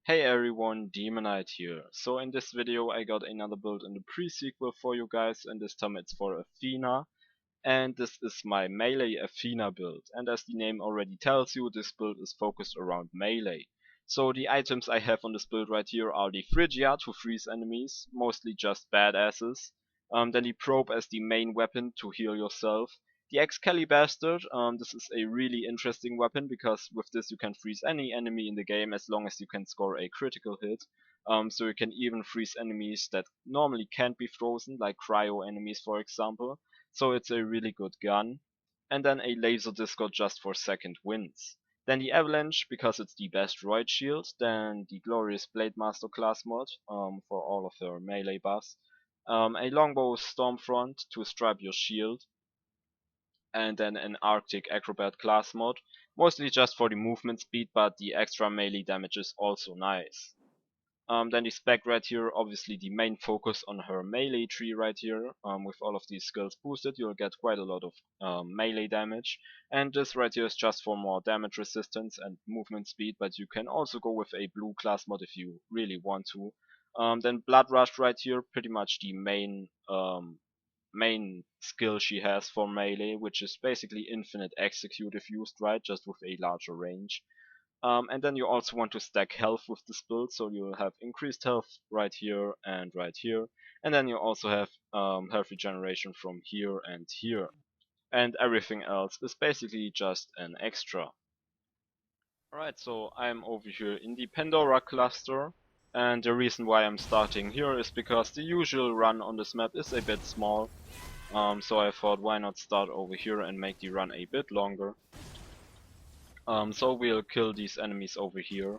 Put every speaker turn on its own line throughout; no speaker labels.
Hey everyone, Demonite here. So in this video I got another build in the pre-sequel for you guys, and this time it's for Athena. And this is my melee Athena build, and as the name already tells you, this build is focused around melee. So the items I have on this build right here are the Phrygia to freeze enemies, mostly just badasses. Then the probe as the main weapon to heal yourself. The Excalibur, this is a really interesting weapon because with this you can freeze any enemy in the game as long as you can score a critical hit. So you can even freeze enemies that normally can't be frozen, like cryo enemies for example. So it's a really good gun. And then a laser disco just for second wins. Then the Avalanche because it's the best droid shield. Then the glorious Blade Master class mod for all of her melee buffs. A longbow Stormfront to stripe your shield. And then an Arctic Acrobat class mod, mostly just for the movement speed, but the extra melee damage is also nice. Then the spec right here, obviously the main focus on her melee tree right here. With all of these skills boosted, you'll get quite a lot of melee damage. And this right here is just for more damage resistance and movement speed, but you can also go with a blue class mod if you really want to. Then Blood Rush right here, pretty much the main skill she has for melee, which is basically infinite execute if used right, just with a larger range. And then you also want to stack health with this build, so you'll have increased health right here and right here. And then you also have health regeneration from here and here. And everything else is basically just an extra. Alright, so I'm over here in the Pandora cluster. And the reason why I'm starting here is because the usual run on this map is a bit small. So I thought why not start over here and make the run a bit longer. So we'll kill these enemies over here,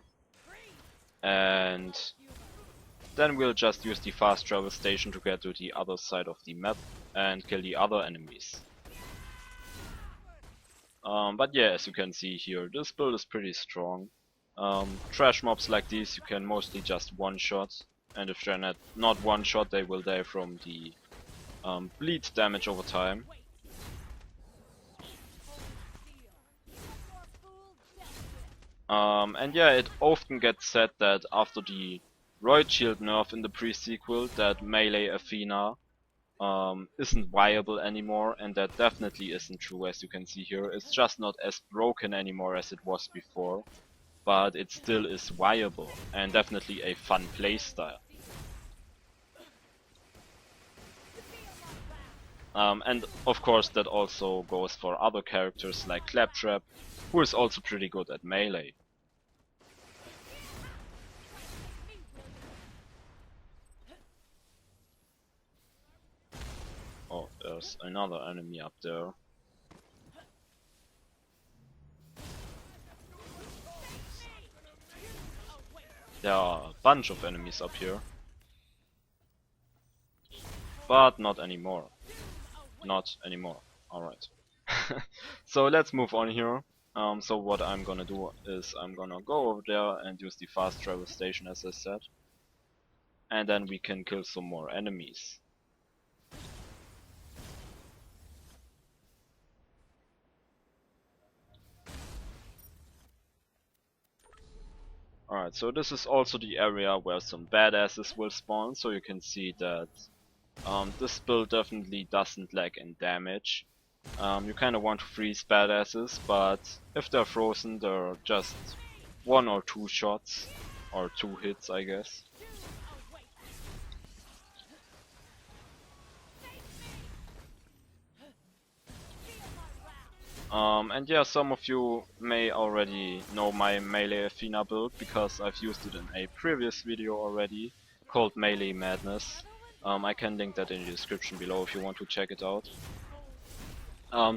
and then we'll just use the fast travel station to get to the other side of the map and kill the other enemies. But yeah, as you can see here, this build is pretty strong. Trash mobs like these you can mostly just one-shot, and if they're not one-shot they will die from the bleed damage over time. And yeah, it often gets said that after the Droid Shield nerf in the pre-sequel that melee Athena isn't viable anymore, and that definitely isn't true. As you can see here, it's just not as broken anymore as it was before, but it still is viable and definitely a fun playstyle. And of course that also goes for other characters like Claptrap, who is also pretty good at melee. Oh, there's another enemy up there. There are a bunch of enemies up here. But not anymore. Not anymore. Alright. So let's move on here. So what I'm gonna do is I'm gonna go over there and use the fast travel station as I said. And then we can kill some more enemies. Alright, so this is also the area where some badasses will spawn, so you can see that this build definitely doesn't lack in damage. You kinda want to freeze badasses, but if they're frozen they're just one or two shots, or two hits I guess. And yeah, some of you may already know my melee Athena build because I've used it in a previous video already called Melee Madness. I can link that in the description below if you want to check it out.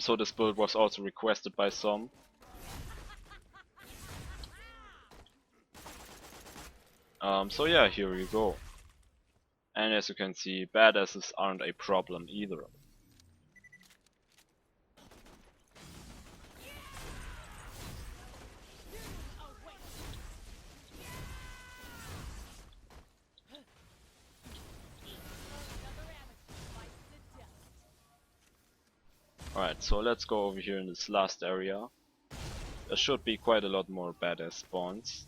So this build was also requested by some. So yeah, here you go. And as you can see, badasses aren't a problem either. Alright, so let's go over here in this last area. There should be quite a lot more badass spawns.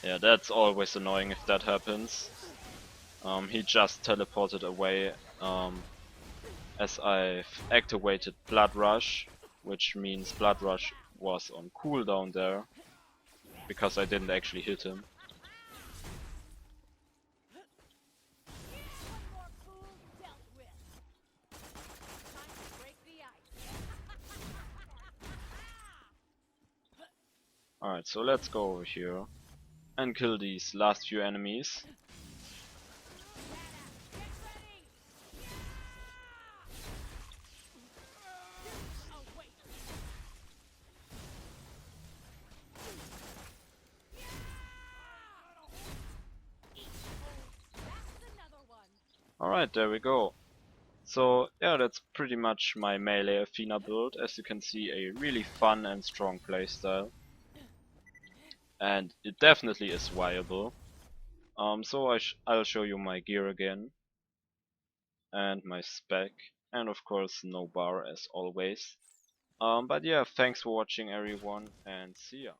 Yeah, that's always annoying if that happens. He just teleported away as I've activated Blood Rush, which means Blood Rush was on cooldown there, because I didn't actually hit him. Alright, so let's go over here and kill these last few enemies. Alright, there we go. So yeah, that's pretty much my melee Athena build. As you can see, a really fun and strong playstyle. And it definitely is viable. So I'll show you my gear again. And my spec. And of course no bar as always. But yeah, thanks for watching everyone and see ya.